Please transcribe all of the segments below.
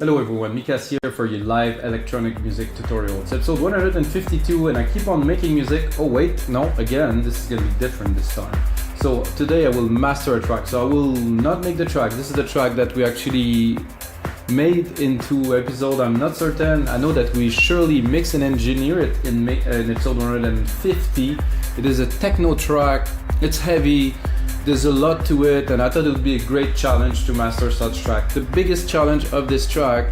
Hello everyone, Mikas here for your live electronic music tutorial. It's episode 152 and I keep on making music. Oh wait, no, again, this is gonna be different this time. So today I will master a track. So I will not make the track. This is the track that we actually made into episode, I'm not certain. I know that we surely mix and engineer it in episode 150. It is a techno track, it's heavy. There's a lot to it, and I thought it would be a great challenge to master such track. The biggest challenge of this track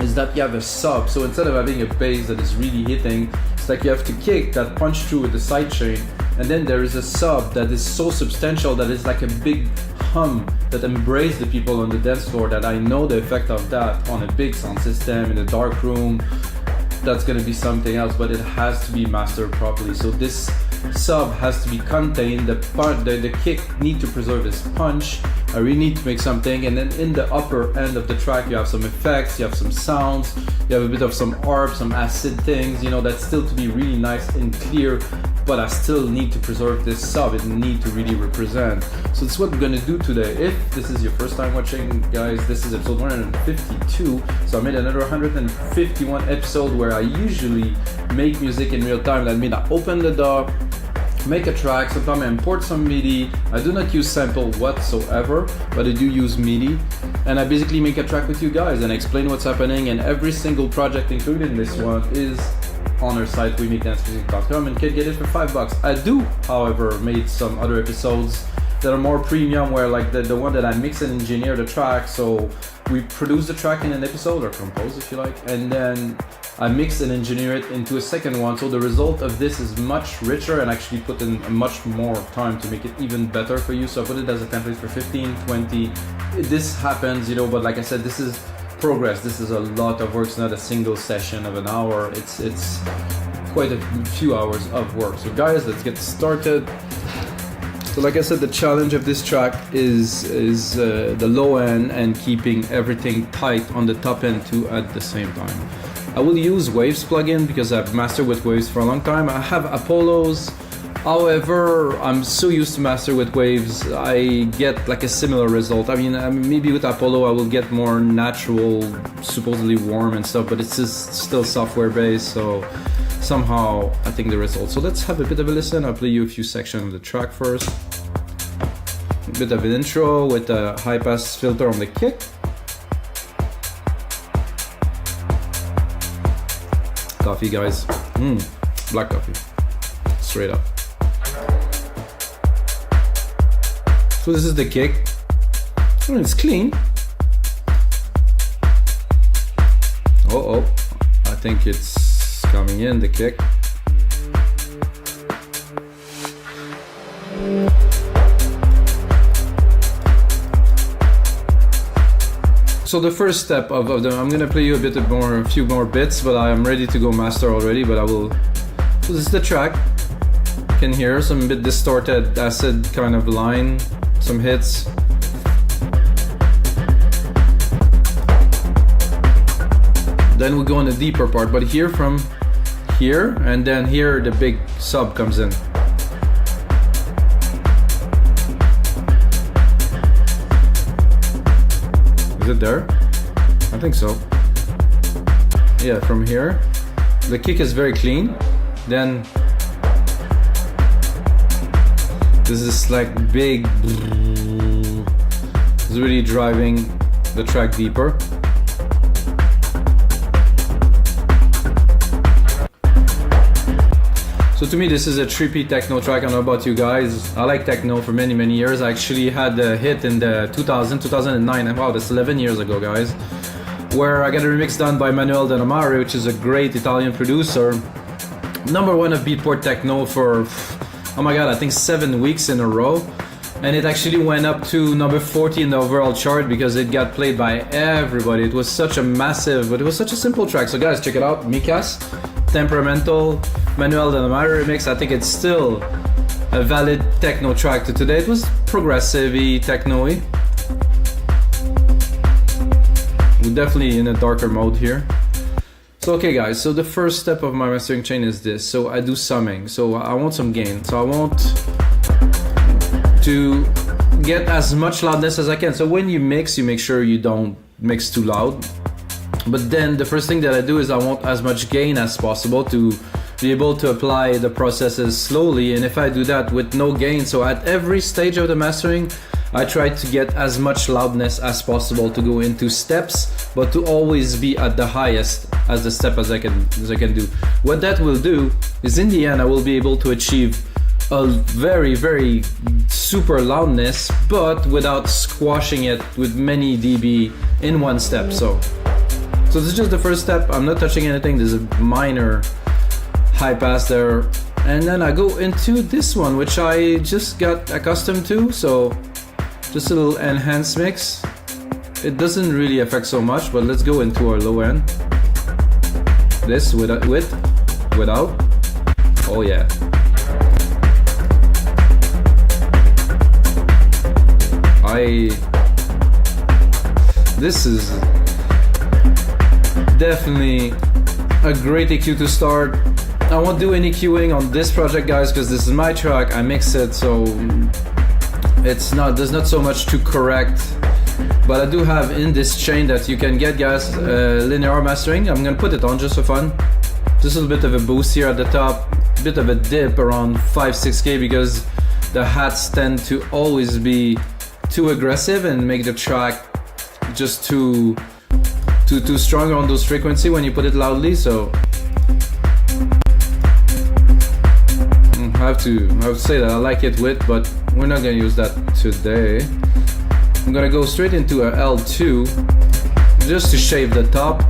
is that you have a sub. So instead of having a bass that is really hitting, it's like you have to kick that punch through with the sidechain, and then there is a sub that is so substantial that it's like a big hum that embraces the people on the dance floor. That I know the effect of that on a big sound system in a dark room. That's gonna be something else, but it has to be mastered properly. So this sub has to be contained. The kick need to preserve its punch. I really need to make something, and then in the upper end of the track you have some effects, you have some sounds, you have a bit of some ARP, some acid things, you know, that's still to be really nice and clear, but I still need to preserve this sub. It need to really represent. So that's what we're gonna do today. If this is your first time watching, guys, this is episode 152. So I made another 151 episode where I usually make music in real time. That means I open the DAW, make a track, sometimes I import some MIDI. I do not use sample whatsoever, but I do use MIDI. And I basically make a track with you guys and explain what's happening, and every single project included in this one is on our site, wemakdancemusic.com, and can get it for $5. I do, however, made some other episodes that are more premium, where like the one that I mix and engineer the track. So we produce the track in an episode, or compose if you like, and then I mix and engineer it into a second one. So the result of this is much richer, and actually put in much more time to make it even better for you. So I put it as a template for 15, 20. This happens, you know, but like I said, this is progress. This is a lot of work. It's not a single session of an hour. It's quite a few hours of work. So guys, let's get started. So like I said, the challenge of this track is the low end and keeping everything tight on the top end too at the same time. I will use Waves plugin because I've mastered with Waves for a long time. I have Apollo's, however, I'm so used to master with Waves, I get like a similar result. I mean, maybe with Apollo I will get more natural, supposedly warm and stuff, but it's just still software based, so somehow I think the result. So let's have a bit of a listen. I'll play you a few sections of the track first. A bit of an intro with a high pass filter on the kick. Coffee, guys. Black coffee. Straight up. So this is the kick. It's clean. Oh, I think it's coming in, the kick. So the first step of them, I'm gonna play you a few more bits, but I am ready to go master already, but I will. So this is the track. You can hear some bit distorted acid kind of line, some hits. Then we go in the deeper part, but here from here, and then here the big sub comes in. Is it there? I think so. Yeah, from here. The kick is very clean. Then this is like big. It's really driving the track deeper. So to me, this is a trippy techno track. I don't know about you guys. I like techno for many, many years. I actually had a hit in the 2009, and wow, that's 11 years ago, guys, where I got a remix done by Manuel Donnamare, which is a great Italian producer. #1 of Beatport Techno for, oh my god, I think 7 weeks in a row. And it actually went up to number 40 in the overall chart because it got played by everybody. It was such a massive, but it was such a simple track. So guys, check it out. Mikas, Temperamental, Manuel Donnamare remix. I think it's still a valid techno track to today. It was progressive-y, techno-y. We're definitely in a darker mode here. So okay guys, so the first step of my mastering chain is this. So I do summing, so I want some gain. So I want to get as much loudness as I can. So when you mix, you make sure you don't mix too loud. But then the first thing that I do is I want as much gain as possible to be able to apply the processes slowly. And if I do that with no gain, so at every stage of the mastering, I try to get as much loudness as possible to go into steps, but to always be at the highest as the step as I can do. What that will do is in the end I will be able to achieve a very, very super loudness, but without squashing it with many dB in one step. So this is just the first step. I'm not touching anything. There's a minor high pass there, and then I go into this one, which I just got accustomed to. So just a little enhanced mix. It doesn't really affect so much, but let's go into our low end. This without. Oh yeah. This is definitely a great EQ to start. I won't do any EQing on this project, guys, because this is my track. I mix it, so there's not so much to correct. But I do have in this chain that you can get, guys, linear mastering. I'm gonna put it on just for fun. Just a little bit of a boost here at the top, a bit of a dip around 5-6K, because the hats tend to always be too aggressive and make the track just too strong on those frequency when you put it loudly. So I have to say that I like it with, but we're not gonna use that today. I'm gonna go straight into a L2 just to shave the top.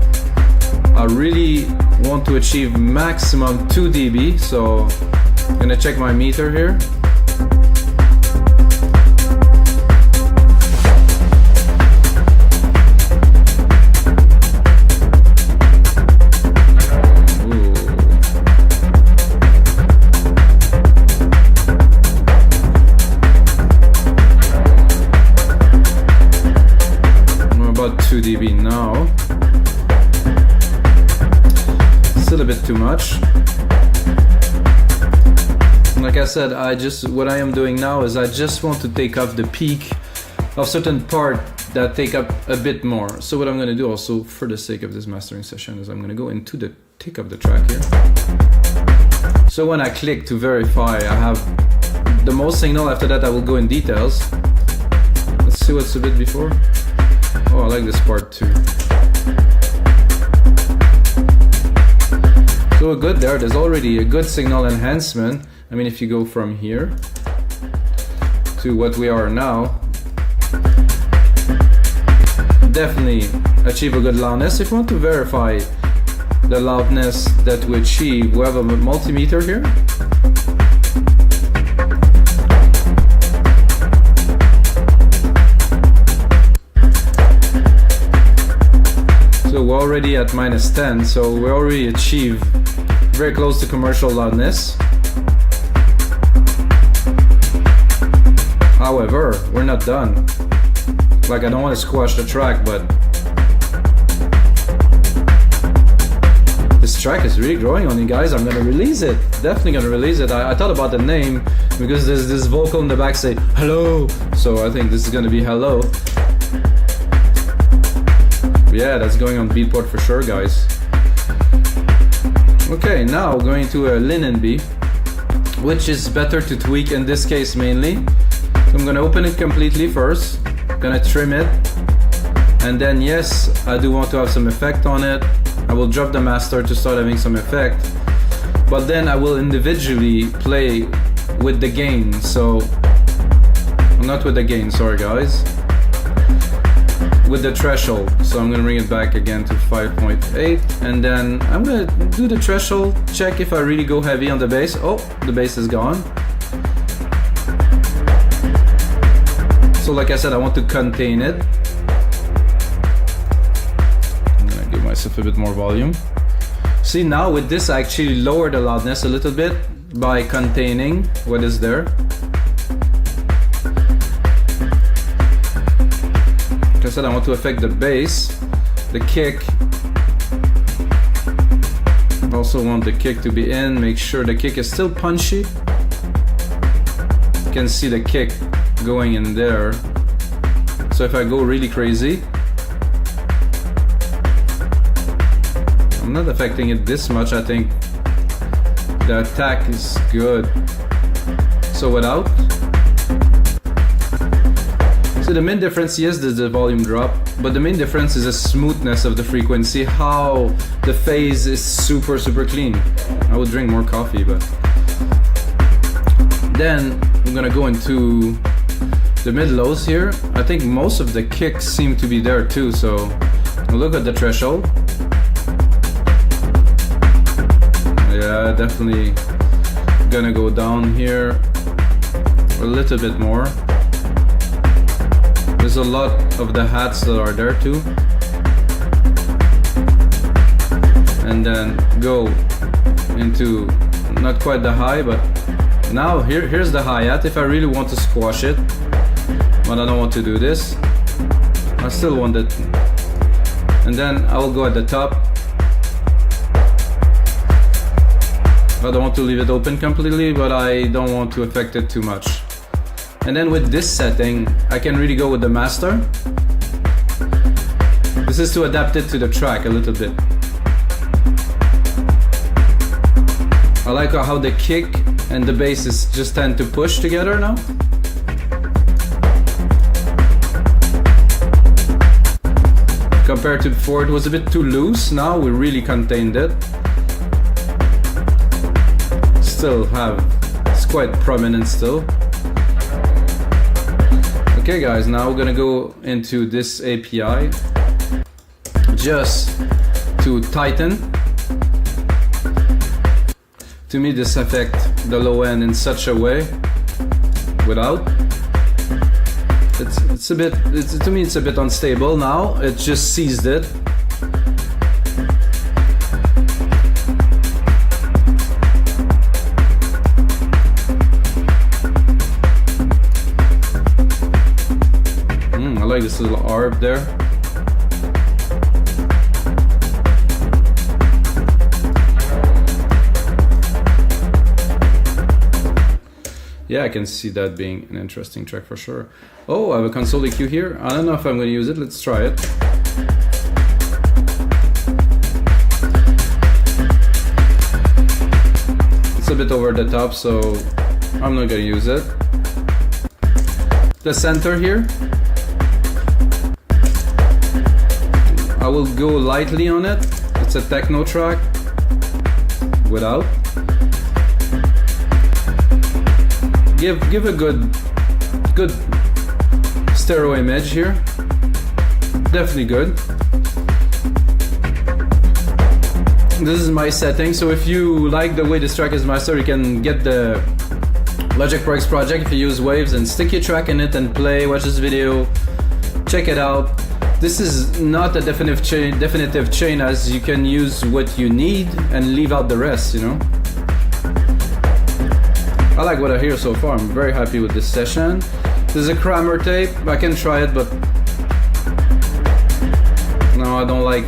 I really want to achieve maximum 2 dB, so I'm gonna check my meter here. About 2 dB now. Still a bit too much. Like I said, what I am doing now is I just want to take off the peak of certain part that take up a bit more. So what I'm going to do also for the sake of this mastering session is I'm going to go into the tick of the track here. So when I click to verify, I have the most signal. After that I will go in details. Let's see what's a bit before. Oh, I like this part too. So good there. There's already a good signal enhancement. I mean, if you go from here to what we are now, definitely achieve a good loudness. If you want to verify the loudness that we achieve, we have a multimeter here. So we're already at -10, so we already achieved very close to commercial loudness. However, we're not done. Like, I don't want to squash the track, but this track is really growing on you guys. I'm gonna release it. Definitely gonna release it. I thought about the name because there's this vocal in the back say hello. So I think this is gonna be hello. Yeah, that's going on Beatport for sure, guys. Okay, now going to a LINMB, which is better to tweak in this case mainly. So I'm gonna open it completely first, gonna trim it, and then yes, I do want to have some effect on it. I will drop the master to start having some effect, but then I will individually play with the gain. So, not with the gain, sorry guys. With the threshold. So I'm gonna bring it back again to 5.8, and then I'm gonna do the threshold, check if I really go heavy on the bass. Oh, the bass is gone. So like I said, I want to contain it. I'm gonna give myself a bit more volume. See, now with this I actually lower the loudness a little bit by containing what is there. Like I said, I want to affect the bass, the kick. I also want the kick to be in, make sure the kick is still punchy. You can see the kick going in there. So if I go really crazy, not affecting it this much. I think the attack is good. So without. So the main difference, yes, there's the volume drop, but the main difference is the smoothness of the frequency, how the phase is super clean. I would drink more coffee, but then I'm gonna go into the mid-lows here. I think most of the kicks seem to be there too, so look at the threshold. Yeah, definitely gonna go down here a little bit more. There's a lot of the hats that are there too. And then go into not quite the high, but now here's the hi-hat if I really want to squash it, but I don't want to do this. I still want it. And then I will go at the top. I don't want to leave it open completely, but I don't want to affect it too much. And then with this setting, I can really go with the master. This is to adapt it to the track a little bit. I like how the kick and the bass is just tend to push together now. Compared to before, it was a bit too loose. Now we really contained it. Still it's quite prominent still. Okay guys, now we're gonna go into this API just to tighten. To me this affect the low end in such a way without. To me it's a bit unstable now. It just seized it. I like this little arb there. Yeah, I can see that being an interesting track for sure. Oh, I have a console EQ here. I don't know if I'm going to use it. Let's try it. It's a bit over the top, so I'm not going to use it. The center here, I will go lightly on it. It's a techno track without. Give a good stereo image here. Definitely good. This is my setting, so if you like the way this track is mastered, you can get the Logic Pro X project if you use Waves and stick your track in it and play, watch this video, check it out. This is not a definitive chain, as you can use what you need and leave out the rest, you know. I like what I hear so far. I'm very happy with this session. There's a Kramer tape. I can try it, but no, I don't like.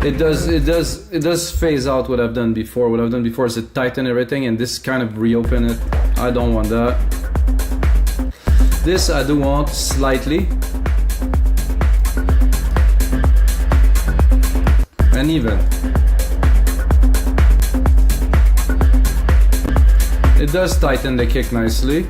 It does phase out what I've done before. What I've done before is to tighten everything, and this kind of reopen it. I don't want that. This I do want slightly. And even. It does tighten the kick nicely.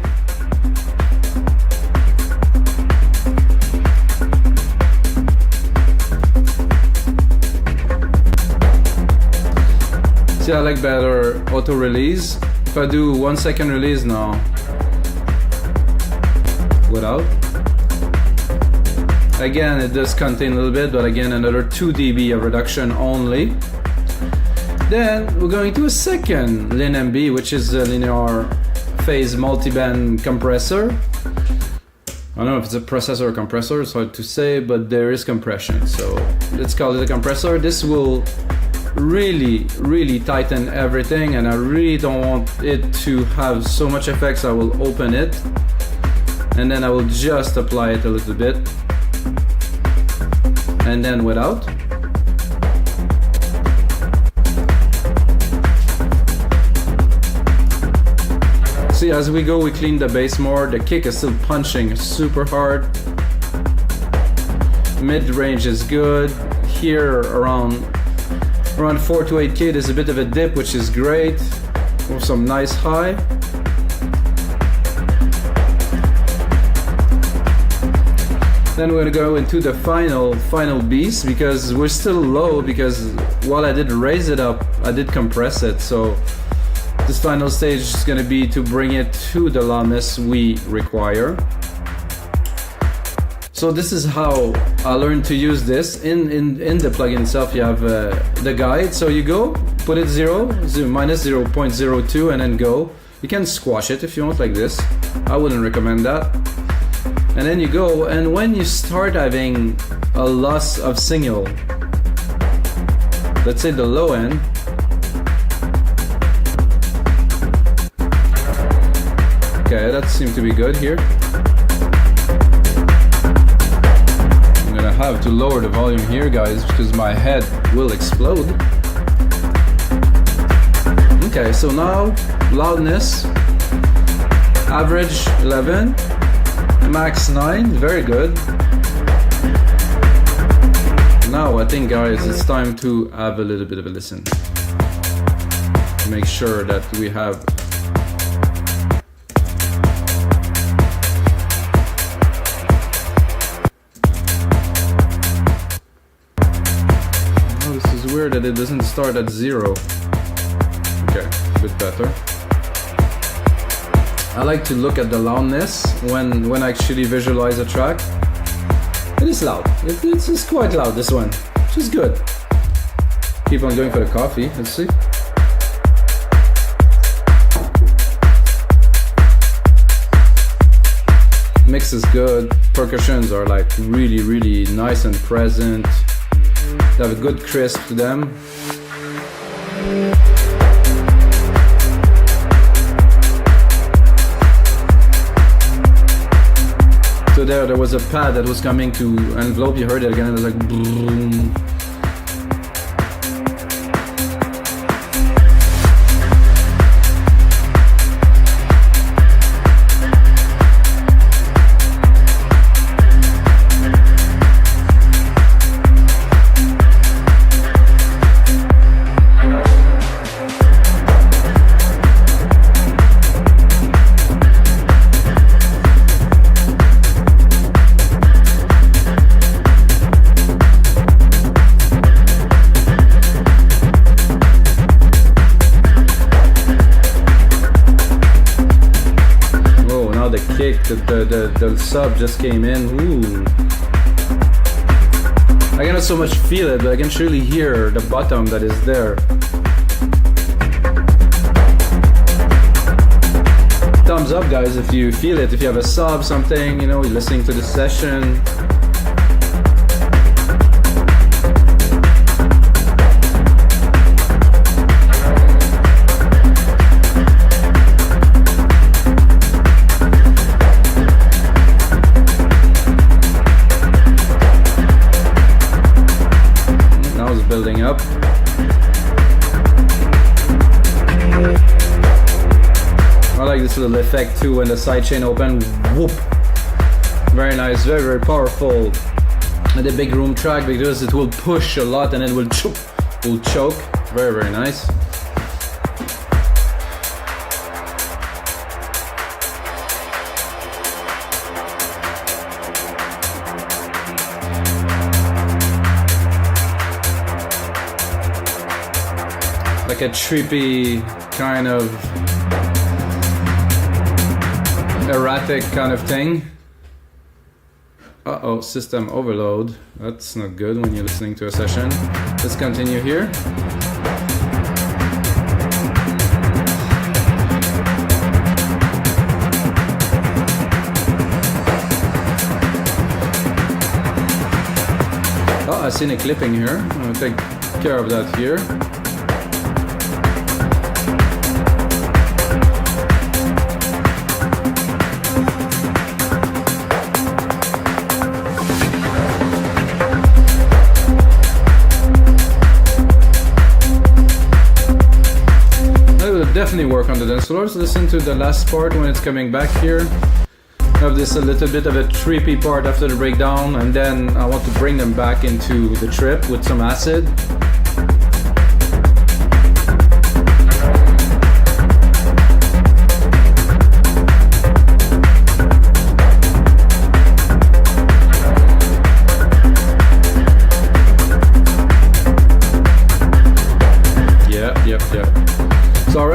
See, I like better auto release. If I do 1 second release now, without. Again, it does contain a little bit, but again, another 2 dB of reduction only. Then we're going to a second LINMB, which is a linear phase multiband compressor. I don't know if it's a processor or compressor, it's hard to say, but there is compression. So let's call it a compressor. This will really tighten everything, and I really don't want it to have so much effects. I will open it and then I will just apply it a little bit, and then without. See, as we go, we clean the bass more. The kick is still punching super hard. Mid-range is good. Here around Around 4 to 8K, there's a bit of a dip, which is great. With some nice high. Then we're gonna go into the final beast, because we're still low, because while I did raise it up, I did compress it. So this final stage is gonna be to bring it to the loudness we require. So this is how I learned to use this. In the plugin itself, you have the guide. So you go, put it minus 0.02, and then go. You can squash it if you want, like this. I wouldn't recommend that. And then you go, and when you start having a loss of signal, let's say the low end, okay, that seems to be good here. I'm gonna have to lower the volume here, guys, because my head will explode. Okay, so now loudness, average 11, max 9, very good. Now I think, guys, it's time to have a little bit of a listen. Make sure that we have weird that it doesn't start at 0. Okay, a bit better. I like to look at the loudness when I actually visualize a track. It is loud. It's just quite loud, this one, which is good. Keep on going for the coffee. Let's see. Mix is good. Percussions are like really, really nice and present. They have a good crisp to them. So there was a pad that was coming to envelope. You heard it again. It was like boom. The sub just came in. Ooh. I cannot so much feel it, but I can surely hear the bottom that is there. Thumbs up, guys, if you feel it. If you have a sub, something, you know, you're listening to the session. Building up. I like this little effect too when the sidechain open. Whoop! Very nice, very, very powerful. And the big room track, because it will push a lot and it will choke. Very, very nice. Like a trippy kind of erratic kind of thing. Uh-oh, system overload. That's not good when you're listening to a session. Let's continue here. Oh, I've seen a clipping here. I'm gonna take care of that here. Definitely work on the dance floors. Listen to the last part when it's coming back here. Have this a little bit of a trippy part after the breakdown, and then I want to bring them back into the trip with some acid.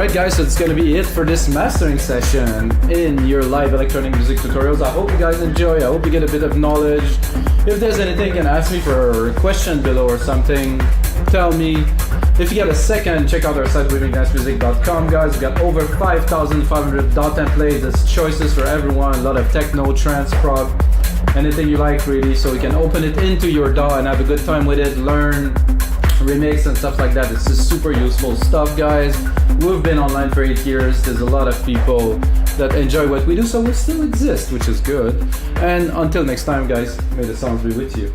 Alright guys, so it's gonna be it for this mastering session in your live electronic music tutorials. I hope you guys enjoy, I hope you get a bit of knowledge. If there's anything, you can ask me for a question below or something, tell me. If you get a second, check out our site winningdancemusic.com, guys. We've got over 5,500 DAW templates, there's choices for everyone, a lot of techno, trance, prog, anything you like really, so you can open it into your DAW and have a good time with it, learn, remix and stuff like that. It's just super useful stuff, guys. We've been online for 8 years. There's a lot of people that enjoy what we do, so we still exist, which is good. And until next time, guys, may the sounds be with you.